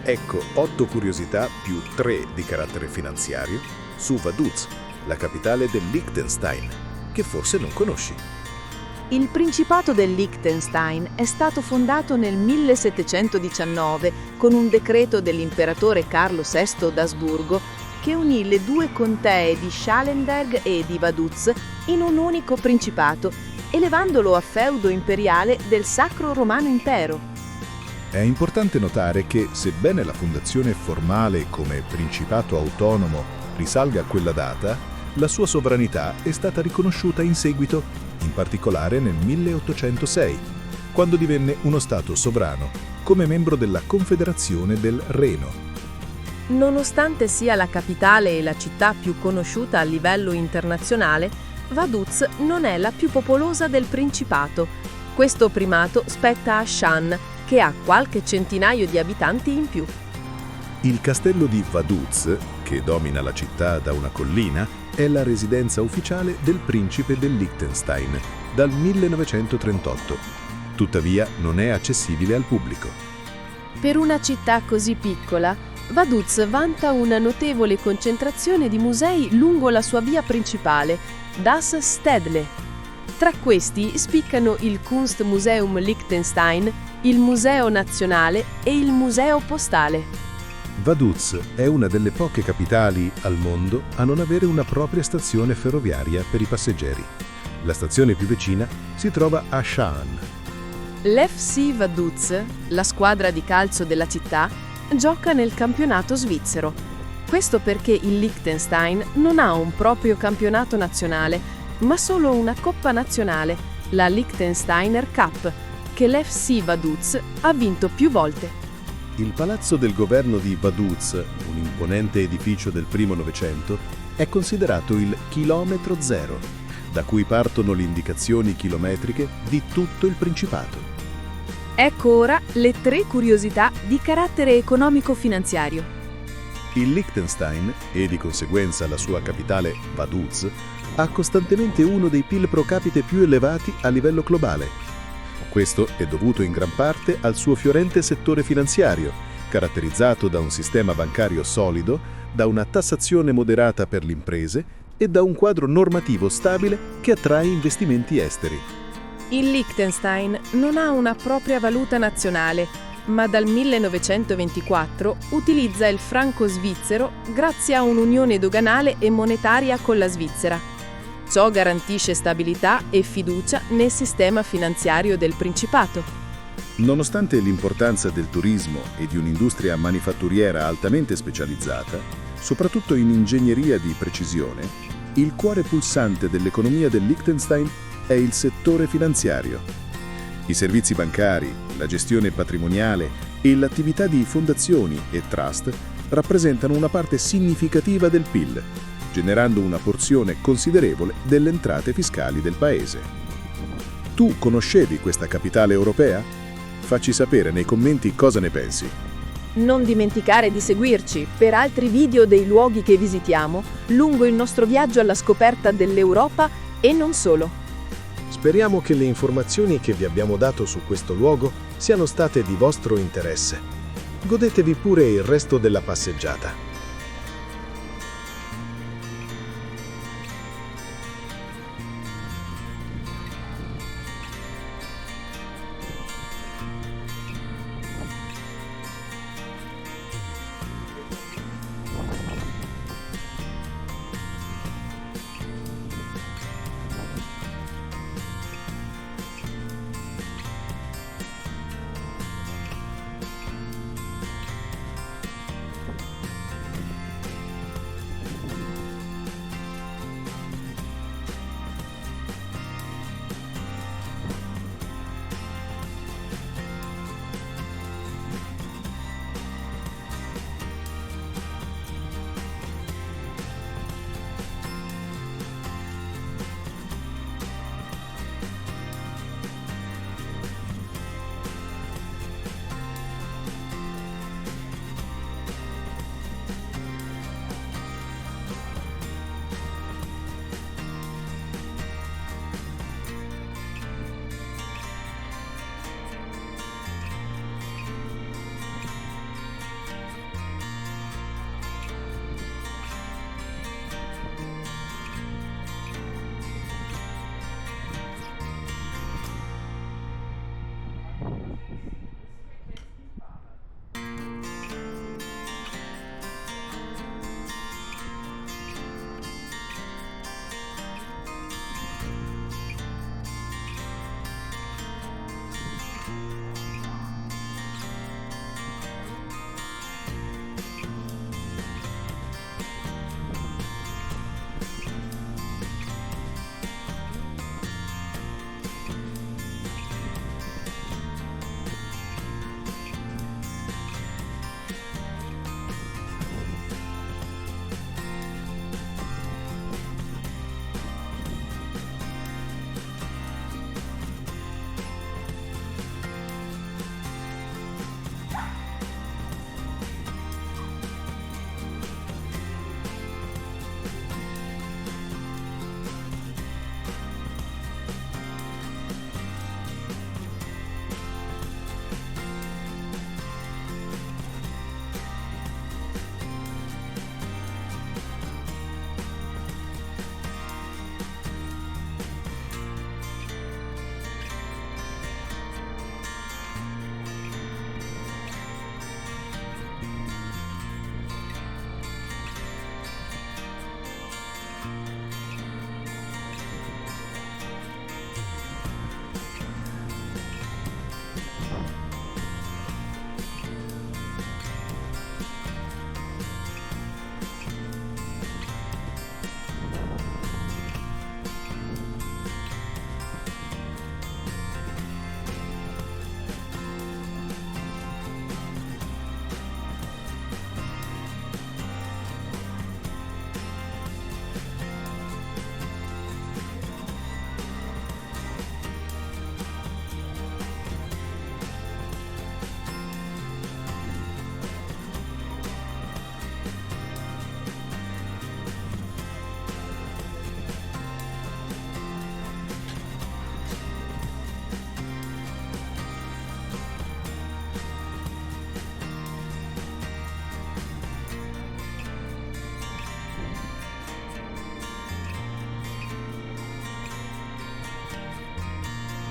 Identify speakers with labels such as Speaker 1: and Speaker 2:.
Speaker 1: Ecco 8 curiosità più 3 di carattere finanziario su Vaduz, la capitale del Liechtenstein, che forse non conosci.
Speaker 2: Il Principato del Liechtenstein è stato fondato nel 1719 con un decreto dell'imperatore Carlo VI d'Asburgo che unì le due contee di Schallenberg e di Vaduz in un unico principato, elevandolo a feudo imperiale del Sacro Romano Impero.
Speaker 1: È importante notare che, sebbene la fondazione formale come principato autonomo risalga a quella data, la sua sovranità è stata riconosciuta in seguito, in particolare nel 1806, quando divenne uno Stato sovrano, come membro della Confederazione del Reno.
Speaker 2: Nonostante sia la capitale e la città più conosciuta a livello internazionale, Vaduz non è la più popolosa del Principato. Questo primato spetta a Shan, che ha qualche centinaio di abitanti in più.
Speaker 1: Il castello di Vaduz, che domina la città da una collina, è la residenza ufficiale del principe del Liechtenstein dal 1938. Tuttavia non è accessibile al pubblico.
Speaker 2: Per una città così piccola, Vaduz vanta una notevole concentrazione di musei lungo la sua via principale, Das Stedle. Tra questi spiccano il Kunstmuseum Liechtenstein, il Museo Nazionale e il Museo Postale.
Speaker 1: Vaduz è una delle poche capitali al mondo a non avere una propria stazione ferroviaria per i passeggeri. La stazione più vicina si trova a Schaan.
Speaker 2: L'FC Vaduz, la squadra di calcio della città, gioca nel campionato svizzero. Questo perché il Liechtenstein non ha un proprio campionato nazionale, ma solo una coppa nazionale, la Liechtensteiner Cup, che l'FC Vaduz ha vinto più volte.
Speaker 1: Il palazzo del governo di Vaduz, un imponente edificio del primo Novecento, è considerato il chilometro zero, da cui partono le indicazioni chilometriche di tutto il Principato.
Speaker 2: Ecco ora le 3 curiosità di carattere economico-finanziario.
Speaker 1: Il Liechtenstein, e di conseguenza la sua capitale Vaduz, ha costantemente uno dei PIL pro capite più elevati a livello globale. Questo è dovuto in gran parte al suo fiorente settore finanziario, caratterizzato da un sistema bancario solido, da una tassazione moderata per le imprese e da un quadro normativo stabile che attrae investimenti esteri.
Speaker 2: Il Liechtenstein non ha una propria valuta nazionale, ma dal 1924 utilizza il franco svizzero grazie a un'unione doganale e monetaria con la Svizzera. Ciò garantisce stabilità e fiducia nel sistema finanziario del Principato.
Speaker 1: Nonostante l'importanza del turismo e di un'industria manifatturiera altamente specializzata, soprattutto in ingegneria di precisione, il cuore pulsante dell'economia del Liechtenstein è il settore finanziario. I servizi bancari, la gestione patrimoniale e l'attività di fondazioni e trust rappresentano una parte significativa del PIL, generando una porzione considerevole delle entrate fiscali del paese. Tu conoscevi questa capitale europea? Facci sapere nei commenti cosa ne pensi.
Speaker 2: Non dimenticare di seguirci per altri video dei luoghi che visitiamo lungo il nostro viaggio alla scoperta dell'Europa e non solo.
Speaker 3: Speriamo che le informazioni che vi abbiamo dato su questo luogo siano state di vostro interesse. Godetevi pure il resto della passeggiata.